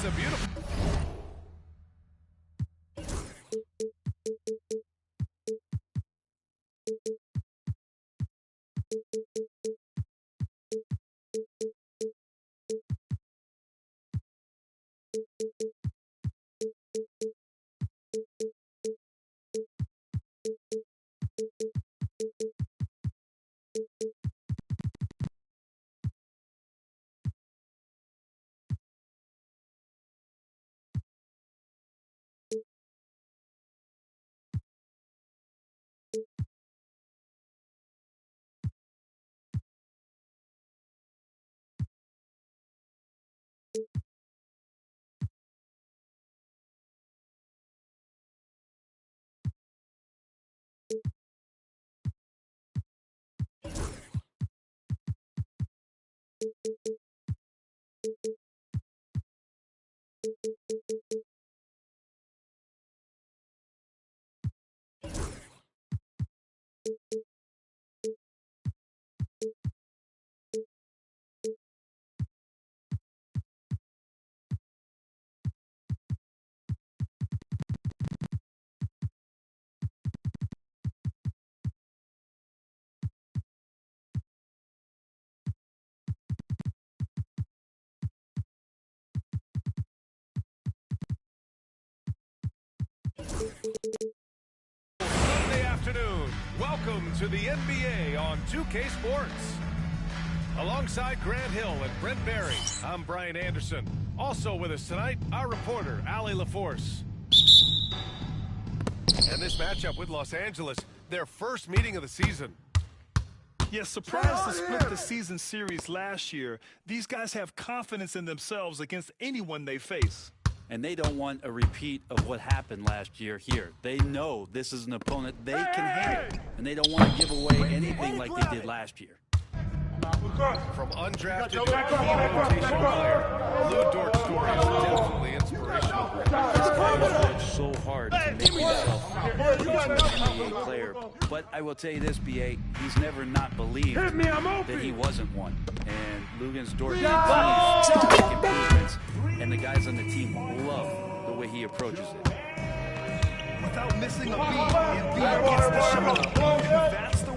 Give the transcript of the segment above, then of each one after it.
a beautiful... Sunday afternoon, welcome to the NBA on 2K Sports. Alongside Grant Hill and Brent Berry, I'm Brian Anderson. Also with us tonight, our reporter, Allie LaForce. And this matchup with Los Angeles, their first meeting of the season. Yeah, surprised to split the season series last year. These guys have confidence in themselves against anyone they face. And they don't want a repeat of what happened last year here. They know this is an opponent they can handle, and they don't want to give away anything like they did last year. From undrafted to key rotational player, Lou Dort's story is definitely inspirational. This guy has worked so hard to make himself into an NBA player. But I will tell you this, B.A., he's never not believed that he wasn't one. And Lugens Dort continues to make improvements, and the guys on the team love the way he approaches it. Without missing a beat, Embiid gets the shot. And that's the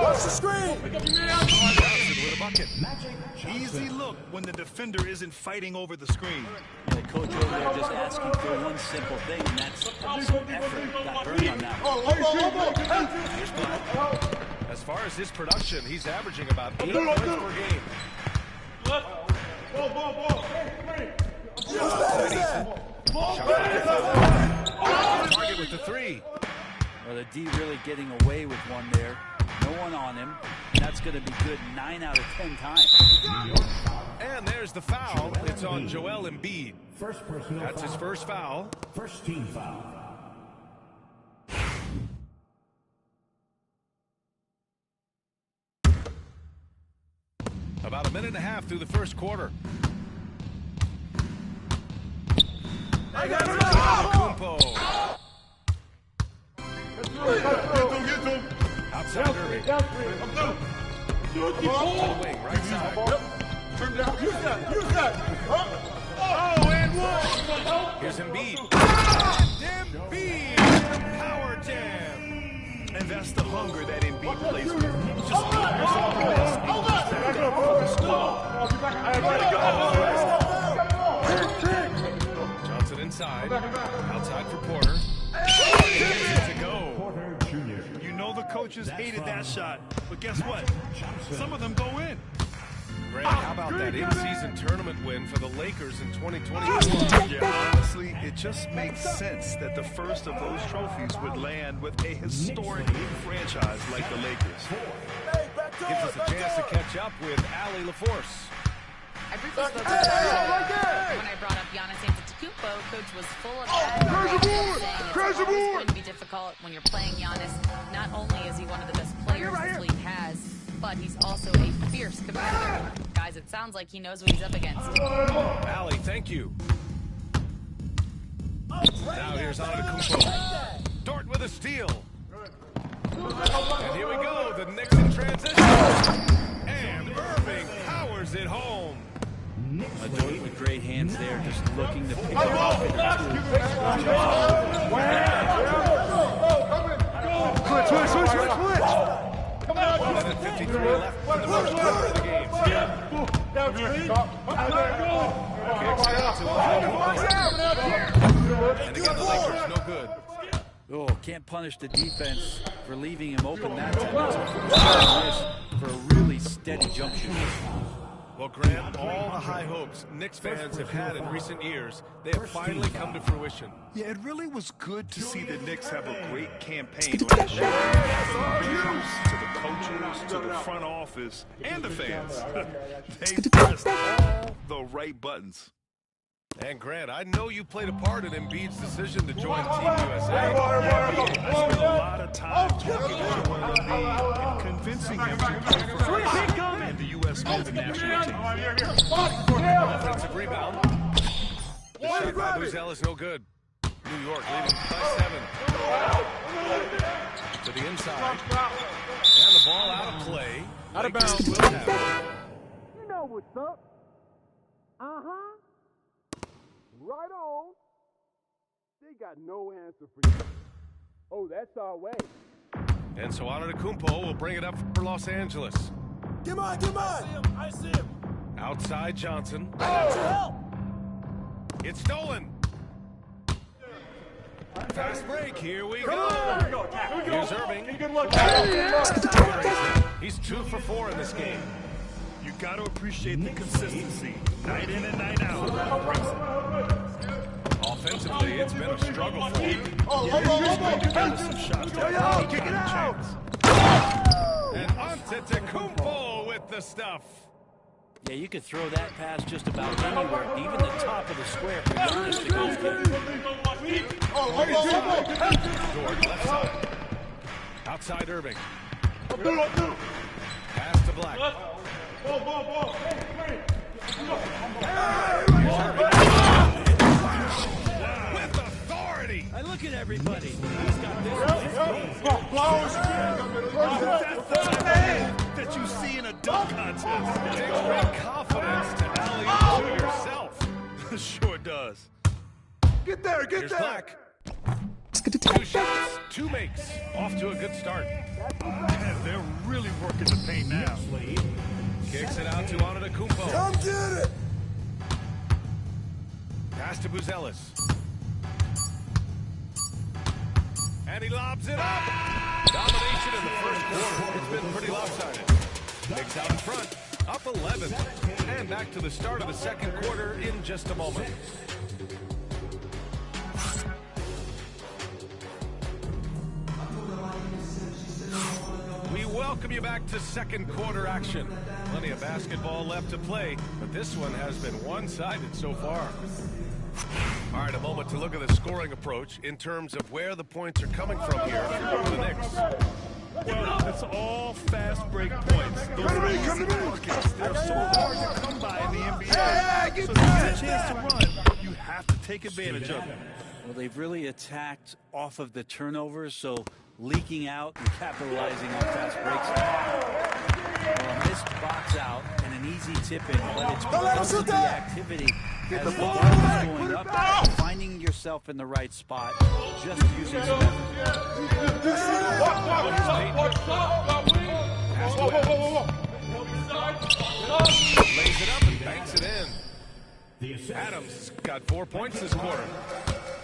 Watch the screen! Easy look when the defender isn't fighting over the screen. The coach over there just asking for one simple thing, and that's some effort. Got burned on that one. As far as his production, he's averaging about 8 points per game. Target with the three. Well, the D really getting away with one there. No one on him. That's going to be good 9 out of 10 times. And there's the foul. It's on Joel Embiid. That's his first foul. First team foul. About a minute and a half through the first quarter. Outside Irving. To the wing, right side. Turn down. Use that. Oh, and one. Here's Embiid. Embiid. Power jam. And that's the hunger that Embiid plays with. Just focus on the best. Johnson inside. Outside for Porter. To go. Porter Jr. You know the coaches hated that shot, but guess what? Some of them go in. Grant, how about that in-season tournament win for the Lakers in 2024? Yeah, honestly, it just makes sense that the first of those trophies would land with a historic franchise like the Lakers. Gives us a chance to catch up with Allie LaForce. I briefly spoke about that when I brought up Giannis Antetokounmpo. Coach was full of admiration, saying it's always going to be difficult when you're playing Giannis. Not only is he one of the best players this league has, but he's also a fierce competitor. Guys, it sounds like he knows what he's up against. Allie, thank you. Now here's Antetokounmpo. Dort with a steal. And here we go, the Knicks in transition. And Irving powers looking to pick it up. Switch. Come on. 53 left in the first quarter of the game. And again, the Lakers, no good. Oh, can't punish the defense for leaving him open that time. That's a for a really steady jump shooter. Well, Grant, all the high hopes Knicks fans have had in recent years, they have finally come to fruition. Yeah, it really was good to see the Knicks have a great campaign on the show. To the coaches, to the front office, and the fans. They pressed all the right buttons. And Grant, I know you played a part in Embiid's decision to join Team USA. I spent a lot of time talking to Joel Embiid and convincing him to play for us and the U.S. men's national team. Offensive rebound. The shot by Buzel is no good. New York leading by 7. To the inside. And the ball out of play. Out of bounds. You know what's up. Uh-huh. Right on. They got no answer for you. Oh, that's our way. And so Antetokounmpo will bring it up for Los Angeles. Come on. I see him. Outside Johnson. It's stolen. Fast break. Here we go. Here's Irving. He's 2 for 4 in this game. You got to appreciate the consistency, night in and night out. Offensively, it's been a struggle for him. Some shots that kick it out. And Antetokounmpo with the stuff. Yeah, you could throw that pass just about anywhere, even the top of the square for Giannis to go get. Dort left side. Outside Irving. Pass to Black. With authority. I look at everybody. He's got this. That you see in a dunk contest. It takes great confidence to alley-oop to yourself. Sure does. Get there. Here's Black. 2 shots, 2 makes. Off to a good start. Man, they're really working the paint now. Kicks it out to Antetokounmpo. Come get it. Pass to Buzelis. And he lobs it up. Domination in the first quarter. It's been pretty lopsided. Kicks out in front. Up 11. And back to the start of the second quarter in just a moment. We welcome you back to second quarter action. Plenty of basketball left to play, but this one has been one-sided so far. All right, a moment to look at the scoring approach in terms of where the points are coming from here for the Knicks. Well, it's all fast break points. Those are easy buckets. They're so hard to come by in the NBA. So if you get a chance to run, you have to take advantage of them. Well, they've really attacked off of the turnovers, so leaking out and capitalizing on fast breaks. Well, a missed box out and an easy tip-in, but it's because of the activity as the ball is going up, finding yourself in the right spot, just using some effort. Lays it up and banks it in. Adams got 4 points this quarter.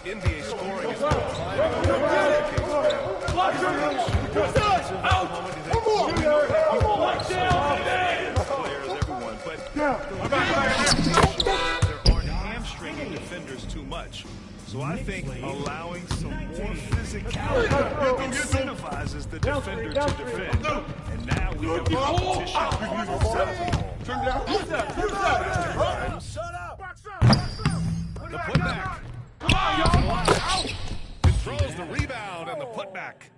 NBA scoring is There aren't hamstringing defenders too much. So I think allowing some more physicality incentivizes the defender to defend. And now we have competition on both sides of the ball. Turn down. the putback. Controls the rebound and the putback.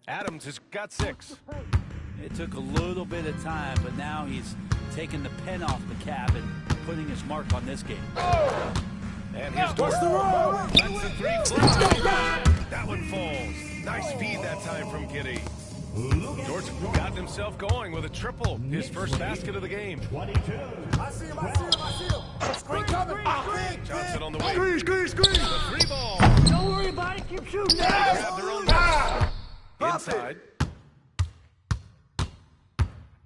Adams has got 6. It took a little bit of time, but now he's taking the pen off the cap and putting his mark on this game. And his Dort lets the 3 fly. That one falls. Nice feed that time from Giddey. George got himself going with a triple, his first basket of the game. 22. I see him. Screen coming. Johnson on the way. Screen. The three ball. Don't worry about it. Keep shooting. Grab their own net. Inside.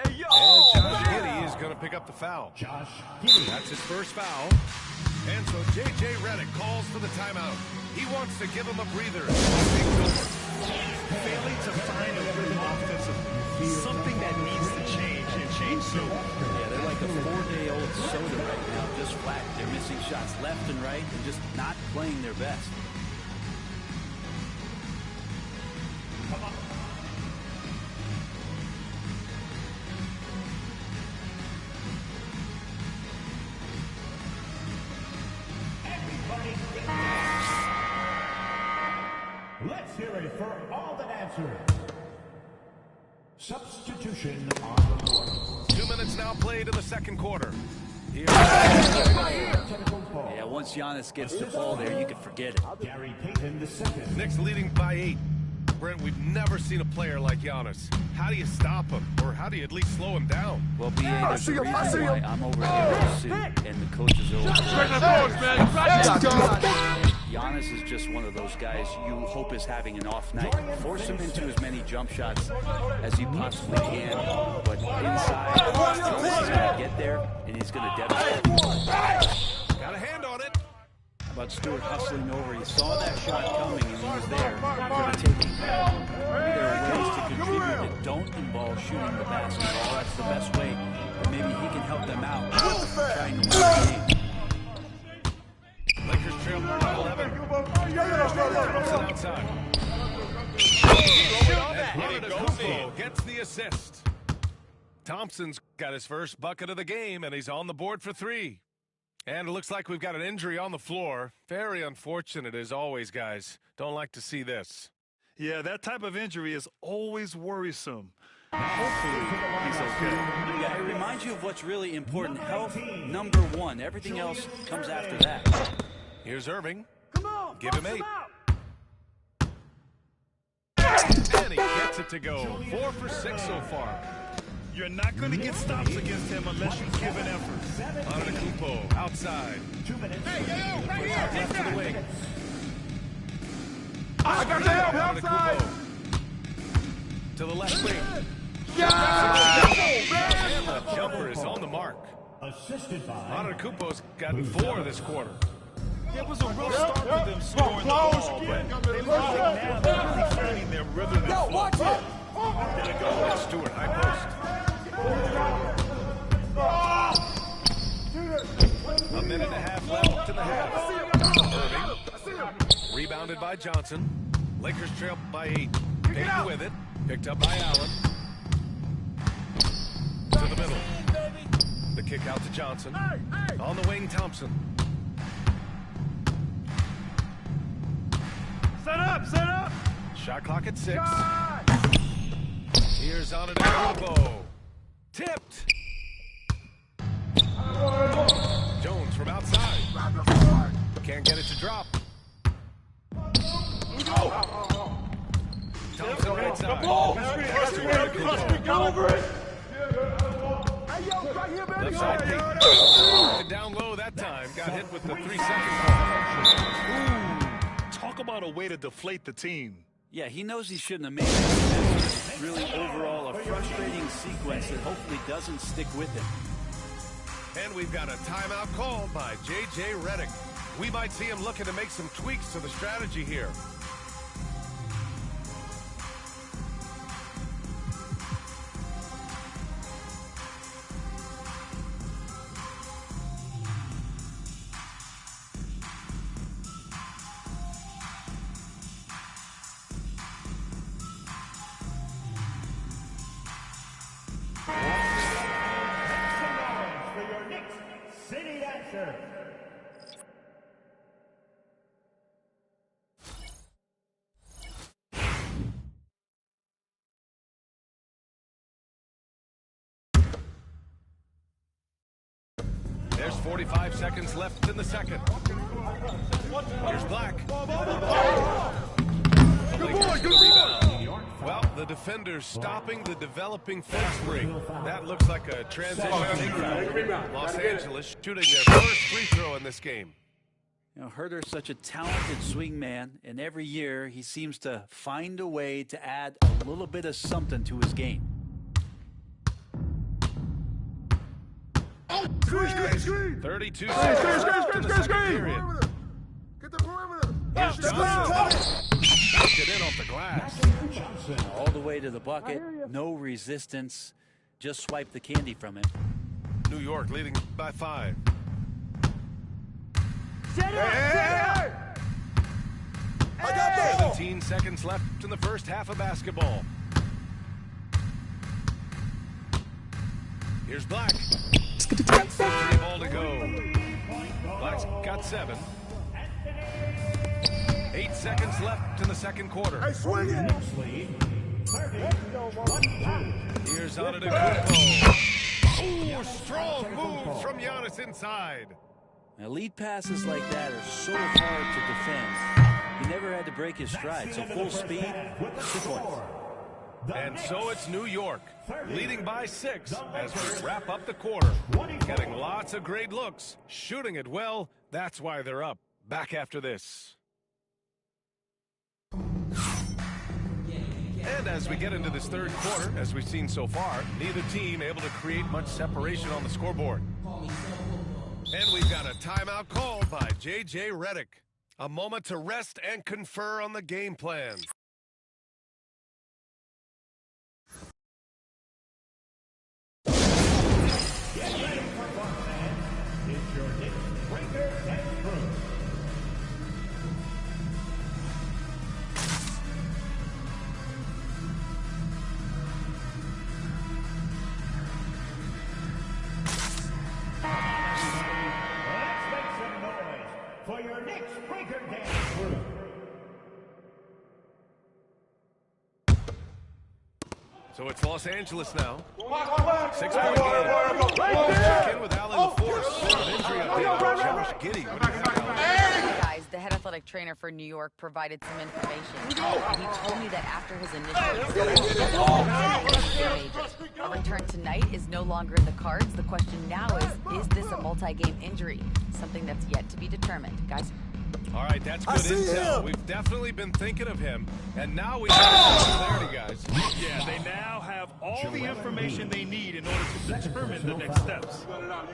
Hey, yo. And Josh Giddey is going to pick up the foul. Josh Giddey. That's his first foul. And so J.J. Redick calls for the timeout. He wants to give him a breather. Failing to find a rhythm offensively, something that needs to change and change soon. Yeah, they're like a 4-day-old soda right now, just flat. They're missing shots left and right and just not playing their best. Let's hear it for all the dancers. Substitution on the court. 2 minutes now played in the second quarter. Here. Yeah, once Giannis gets the ball there, you can forget it. Gary Payton the second. Knicks leading by 8. Brent, we've never seen a player like Giannis. How do you stop him? Or how do you at least slow him down? Well, BA, there's a reason why I'm over here in suit and the coaches are over there. Giannis is just one of those guys you hope is having an off night. Force him into as many jump shots as he possibly can, but inside, he's going to get there, and he's going to devastate. Got a hand on it. How about Stewart hustling over? He saw that shot coming, and he was there for the taking. Maybe there are ways to contribute that don't involve shooting the basketball. That's the best way, but maybe he can help them out trying to win the game. Lakers trail by 11. Thompson outside. And Antetokounmpo gets the assist. Thompson's got his first bucket of the game, and he's on the board for 3. And it looks like we've got an injury on the floor. Very unfortunate as always, guys. Don't like to see this. Yeah, that type of injury is always worrisome. Hopefully, he's okay. Yeah, it reminds you of what's really important. Health, number 1. Everything else comes after that. Here's Irving. Come on. Give him 8. And he gets it to go. 4 for 6 so far. You're not going to get stops against him unless you give an effort. Antetokounmpo outside. 2 minutes. Left to the wing. I got the help outside. To the left wing. And the jumper is on the mark. Assisted by Antetokounmpo's gotten 4 this quarter. It was a rough start for them scoring the ball, but they look like now they're really finding their rhythm and flow. Watch it. There they go. That's Stewart, high post. A minute and a half left in the half. Irving. Rebounded by Johnson. Lakers trail by 8. Payton with it. Picked up by Allen. To the middle. The kick out to Johnson. On the wing, Thompson. Set up! Shot clock at 6. Here's Antetokounmpo. Tipped. Jones from outside. Can't get it to drop. Thompson right side. Go over it. Left side deep. Down low that time. Got hit with the 3-second call. Talk about a way to deflate the team. Yeah, he knows he shouldn't have made it. Really, overall, a frustrating sequence that hopefully doesn't stick with him. And we've got a timeout called by J.J. Redick. We might see him looking to make some tweaks to the strategy here. for your Knicks City Dancer. There's 45 seconds left in the second. Here's Black. The Lakers get the rebound. Well, the defender's stopping the developing fast break. That looks like a transition. Los Angeles shooting their first free throw in this game. You know, Herter's such a talented swing man, and every year he seems to find a way to add a little bit of something to his game. 32 seconds left in the second period. Here's Johnson. Knocked it in off the glass. All the way to the bucket, no resistance, just swipe the candy from it. New York leading by 5. Set up! 17 seconds left in the first half of basketball. Here's Black. Three ball to go. Black's got 7. 8 seconds left in the second quarter. Hey, swing it! Here's Antetokounmpo. Ooh, strong moves from Giannis inside. Now, lead passes like that are so hard to defend. He never had to break his stride, so full speed, chip one. And so it's New York, leading by 6 as we wrap up the quarter. Getting lots of great looks, shooting it well. That's why they're up. Back after this. And as we get into this third quarter, as we've seen so far, neither team able to create much separation on the scoreboard. And we've got a timeout called by J.J. Redick. A moment to rest and confer on the game plan. It's your Knicks breaker and crew. Let's make some noise for your Knicks breaker dance crew. So it's Los Angeles now. 6-point game. Check in with Alan LaForce. An injury update. Josh Giddey. What do you have, Alan? Guys, the head athletic trainer for New York provided some information. He told me that after his initial a return tonight is no longer in the cards. The question now is this a multi-game injury? Something that's yet to be determined. Guys? All right, that's good intel. We've definitely been thinking of him. And now we have some clarity, guys. Yeah, they now have all the information they need in order to determine the next steps.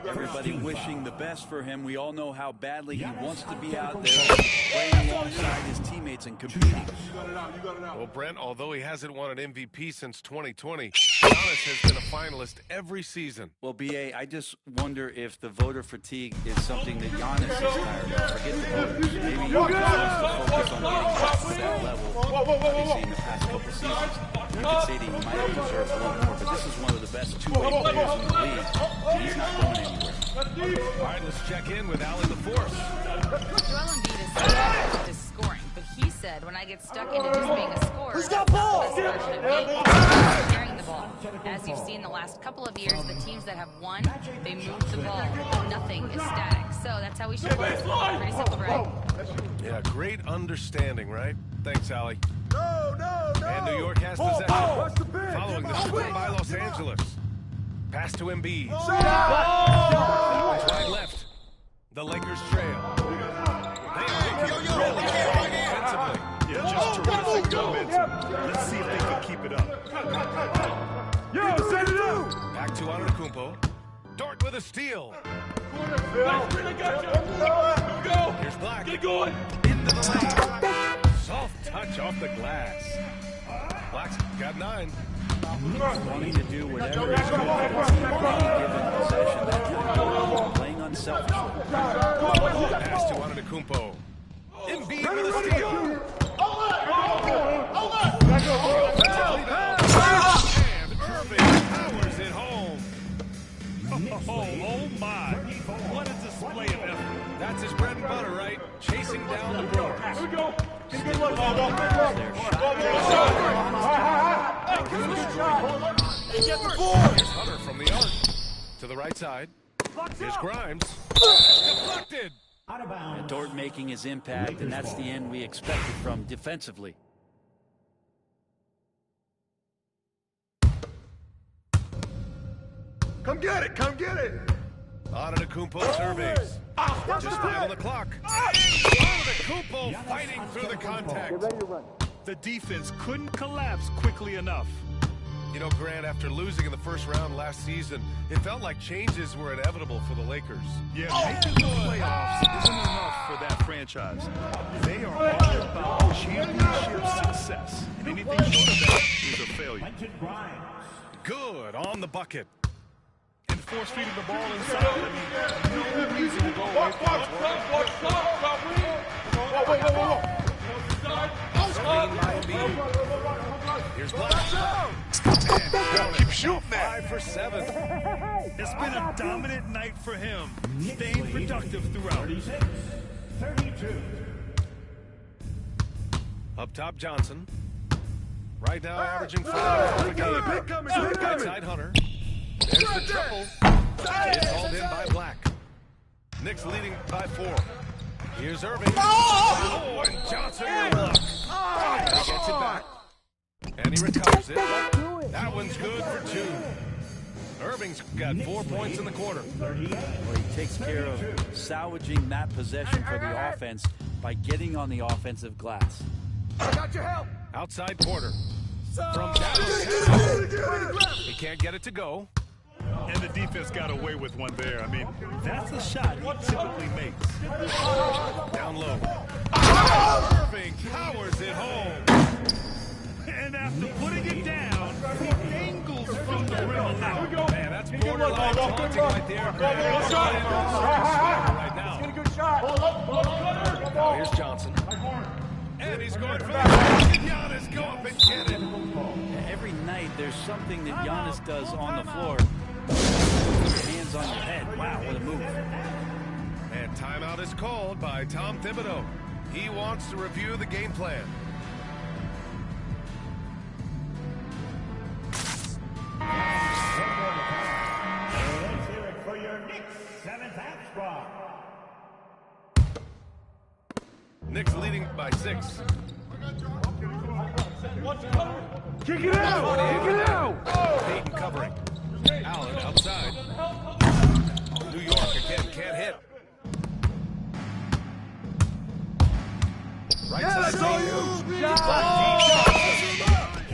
Everybody wishing the best for him. We all know how badly he wants to be out there playing alongside his teammates and competing. Well, Brent, although he hasn't won an MVP since 2020, Giannis has been a finalist every season. Well, B.A., I just wonder if the voter fatigue is something that Giannis is tired of. Forget the voters. Maybe he wants to focus on getting back to that level that he's seen the past couple seasons. You could say that he might have deserved a little more, but this is one of the best two-way players in the league, and he's not going anywhere. All right, let's check in with Alan LaForce. Joel Embiid is so to scoring, but he said, when I get stuck into just being a scorer, that's not the best version of me. Carrying the ball. As you've seen the last couple of years, the teams that have won, they move the ball. Nothing is static. So that's how we should play. Pretty simple, right? Yeah, great understanding, right? Thanks, Allie. No. And New York has possession. Following the swing by Los Angeles. Pass to Embiid. Wide left. The Lakers trail. They are looking really strong defensively. Yeah, just terrific momentum. Let's see if they can keep it up. Set it up! Back to Antetokounmpo. Dort with a steal. Here's Black. Get going. Into the lane. Soft touch off the glass. Black's got 9. Wanting to do whatever he's good at, given possession that time, playing unselfishly. Pass to Antetokounmpo. Embiid with a steal. And Irving powers it home. Oh my. What a display of effort. That's his bread and butter, right? Chasing down the boards. Here's Hunter from the arc. To the right side. Here's Grimes. Deflected. And Dort making his impact, and that's the end we expected from defensively. Come get it, come get it. Antetokounmpo surveys. Just 5 on the clock. Antetokounmpo fighting through the contact. Get ready to run. The defense couldn't collapse quickly enough. You know, Grant, after losing in the first round last season, it felt like changes were inevitable for the Lakers. Yeah, making the playoffs isn't enough for that franchise. They are all about championship success. Anything short of that is a failure. Good on the bucket. And force feeding the ball inside. I mean, no reason to go away from Screen by Embiid. Here's Black. Keep shooting that. 5 for 7. It's been a dominant night for him, staying productive throughout. 32. Up top, Johnson. Right now, averaging 5 a game. Outside Hunter. There's the triple. It's hauled in by Black. Knicks leading by 4. Here's Irving. Oh, and Johnson will block. He gets it back. And he recovers it. That one's good for 2. Irving's got 4 points in the quarter. Well, he takes care of salvaging that possession for the offense by getting on the offensive glass. I got your help. Outside quarter. From downtown. He can't get it to go. And the defense got away with one there. I mean, that's a shot he typically makes. Down low. Irving powers it home. And after putting it down, he angles from the rim now. Man, that's borderline taunting right there. Right now. Get a good shot. Now here's Johnson. And he's going for the Giannis, go up and get it. Every night there's something that Giannis does on the floor. Hands on your head. Wow, what a move. And timeout is called by Tom Thibodeau. He wants to review the game plan. Let's hear it for your Knicks 7th half squad. Knicks leading by 6. Kick it out. Kick it out. Payton covering. Allen outside. New York again can't hit. Right side. That's all you.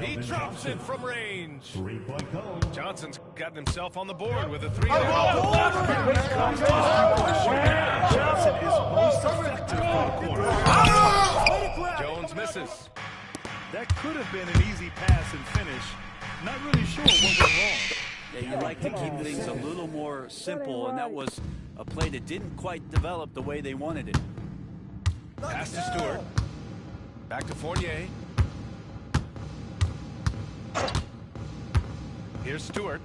He drops it from range. 3-point goal. Johnson's gotten himself on the board with a 3. Johnson is most effective from the corner. Jones misses. That could have been an easy pass and finish. Not really sure what went wrong. Yeah, you like to keep things a little more simple, and that was a play that didn't quite develop the way they wanted it. Pass to Stewart. Back to Fournier. Here's Stewart.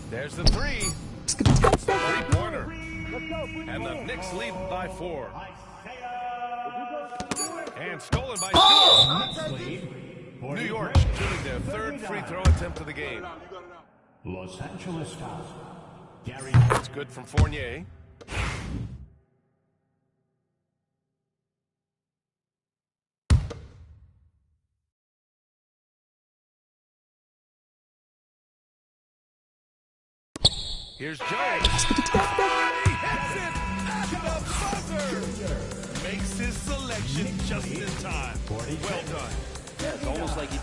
There's the 3. Three-pointer. And the Knicks lead by 4. And stolen by Stewart. New York shooting their 3rd free throw attempt of the game. Los Angeles foul. Gary. It's good from Fournier. Here's Jones. He hits it at the buzzer. Makes his selection just in time. Well done. Yeah, it's almost like he...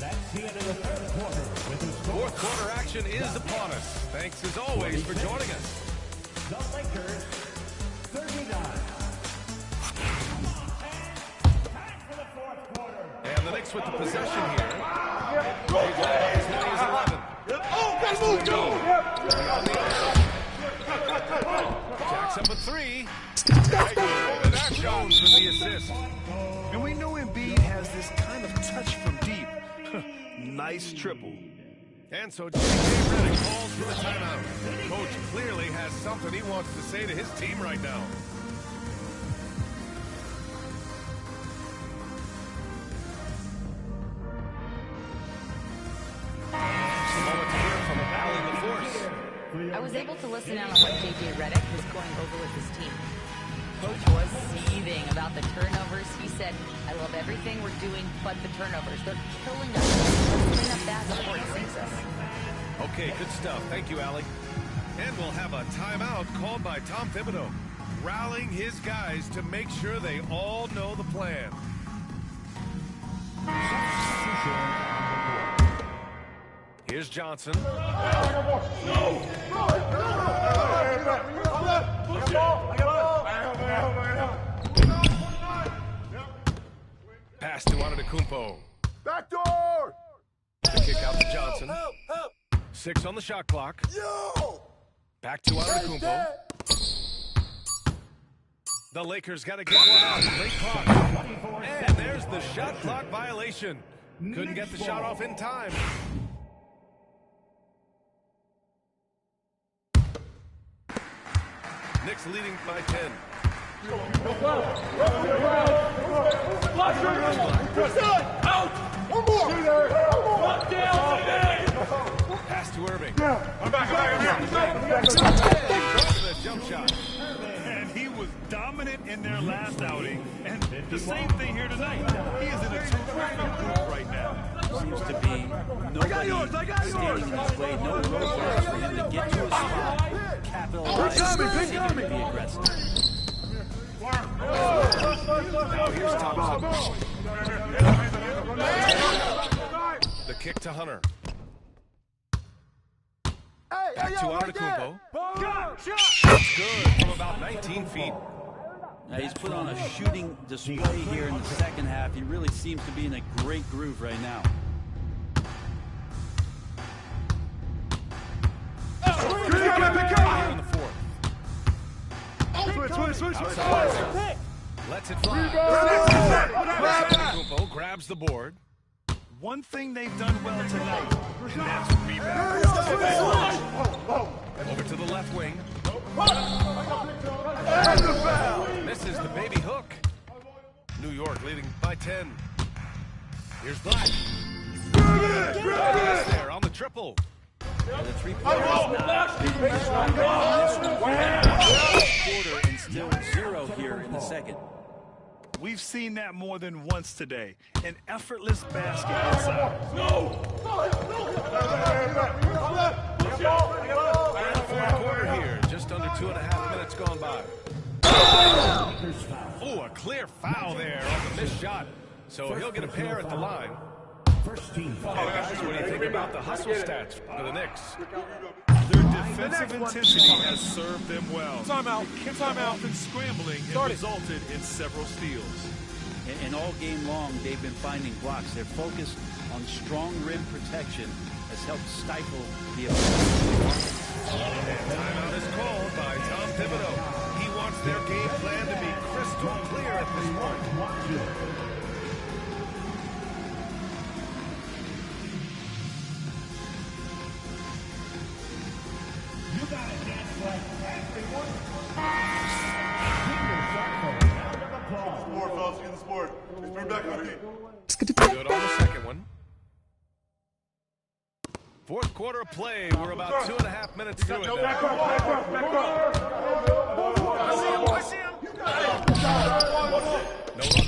That's the end of the 3rd quarter with the score. 4th quarter action is upon us. Thanks as always for joining us. The Lakers 39. Time for the 4th quarter. And the Knicks with the possession here. They've led as many as 11. Jacks up a 3. And that's Jones with the assist. And we know Embiid has this kind of touch from deep. Nice triple. And so J.J. Redick calls for the timeout. Coach clearly has something he wants to say to his team right now. I was able to listen in on what J.J. Redick was going over with his team. Coach was seething about the turnovers. He said, I love everything we're doing but the turnovers. They're killing us. Let's clean up that before it sinks us. Okay, good stuff. Thank you, Allie. And we'll have a timeout called by Tom Thibodeau, rallying his guys to make sure they all know the plan. Here's Johnson. Pass to Antetokounmpo. Back door! The kick out to Johnson. 6 on the shot clock. Back to Antetokounmpo. The Lakers got to get one out. Late clock. And there's the shot clock violation. Couldn't get the shot off in time. Knicks leading by 10. Pass to Irving. The jump shot. And he was dominant in their last outing. And the same thing here tonight. He is in a terrific group right now. Seems to be nobody standing in his way. No roadblocks for him to get to his spot. Capitalize and continue to be aggressive. Now here's Thompson. The kick to Hunter. Back to Antetokounmpo. That's good from about 19 feet. Now he's put on a shooting display here in the second half. He really seems to be in a great groove right now. Here in the fourth. Switch. Lets it fly. Antetokounmpo grabs the board. One thing they've done well tonight, and that's rebound. Over to the left wing. Misses the baby hook. New York leading by 10. Here's Black. There on the triple. And the three-pointer is not been stronger in this quarter and still 0 here in the second. We've seen that more than once today. An effortless basket inside. Fourth quarter here. Just under 2.5 minutes gone by. Oh, a clear foul there on the missed shot. So he'll get a pair at the line. First team foul. Guys, what do you think about the hustle stats for the Knicks? Their defensive intensity has served them well. Timeout. It kept them off and scrambling and resulted in several steals. And all game long, they've been finding blocks. Their focus on strong rim protection has helped stifle the offense. And timeout is called by Tom Thibodeau. He wants their game plan to be crystal clear at this point. You gotta dance like everyone. Round of applause. Good on the second one. Fourth quarter of play. We're about 2.5 minutes through it now. No luck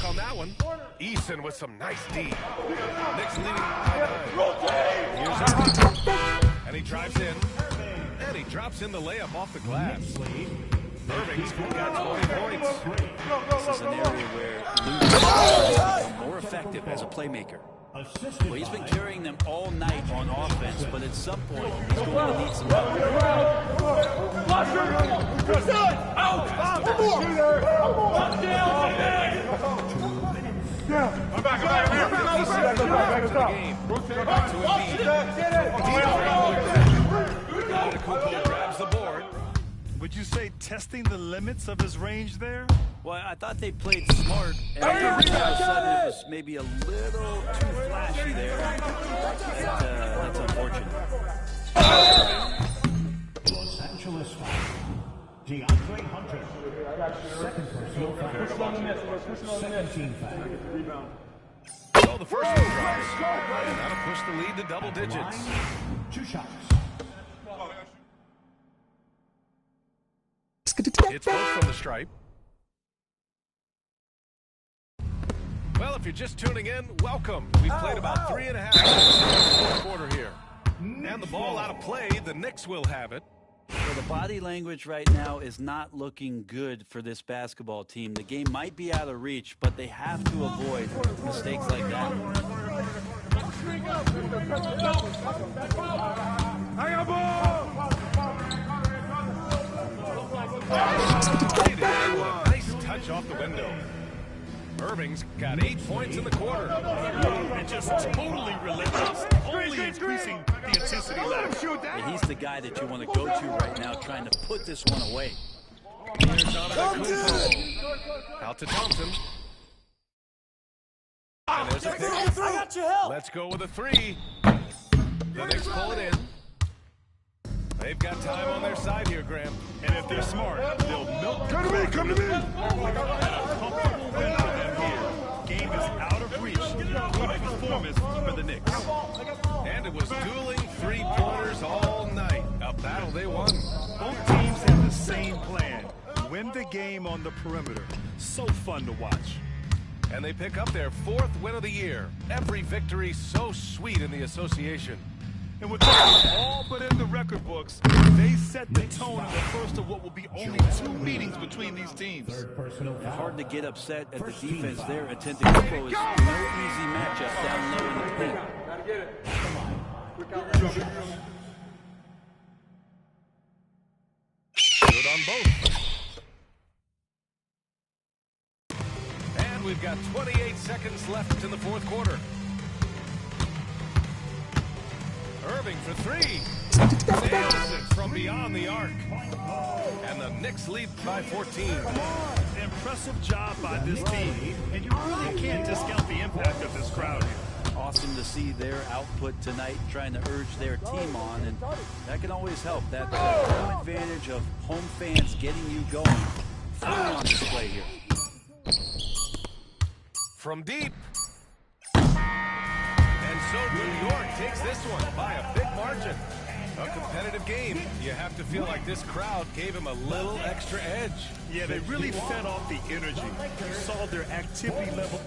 on that one. Eason with some nice D. Knicks leading by 9. Here's Irving. And he drives in. And he drops in the layup off the glass. Irving's got 20 points. This is an area where Luke is more effective as a playmaker. Well, he's been carrying them all night on offense, but at some point, he's going to need some help. Antetokounmpo grabs the board. Would you say testing the limits of his range there? Well, I thought they played smart, and all of a sudden it was maybe a little too flashy there. That's unfortunate. Los Angeles foul. DeAndre Hunter. Second personal foul. 17 foul. So the first one drops. And that'll push the lead to double digits. 2 shots. It's both from the stripe. Well, if you're just tuning in, welcome. We've played about 3.5 minutes in the fourth quarter here. And the ball out of play. The Knicks will have it. Well, the body language right now is not looking good for this basketball team. The game might be out of reach, but they have to avoid mistakes like that. I got ball! Nice touch off the window. Irving's got 8 points in the quarter. And just totally relentless, only increasing the intensity level. And he's the guy that you want to go to right now, trying to put this one away. Here's out to Thompson. And there's a pick. I got your help. Let's go with a 3. The Knicks pull it in. They've got time on their side here, Graham. And if they're smart, they'll milk. Come to me, come to me! And a comfortable win for them here. Game is out of reach. Good performance for the Knicks. And it was dueling 3-pointers all night. A battle they won. Both teams have the same plan. Win the game on the perimeter. So fun to watch. And they pick up their 4th win of the year. Every victory so sweet in the association. And with all but in the record books, they set the tone in the first of what will be only 2 meetings between these teams. Hard to get upset at the defense there. Antetokounmpo is no easy matchup down low in the paint. Gotta get it. Good on both. And we've got 28 seconds left in the 4th quarter. Irving for 3. Nails it from beyond the arc. And the Knicks lead by 14. Impressive job by this team. And you really can't discount the impact of this crowd here. Awesome to see their output tonight, trying to urge their team on, and that can always help. That home advantage of home fans getting you going, fully on display here. From deep. And so New York takes this one by a big margin. A competitive game. You have to feel like this crowd gave him a little extra edge. Yeah, they really fed off the energy. You saw their activity level.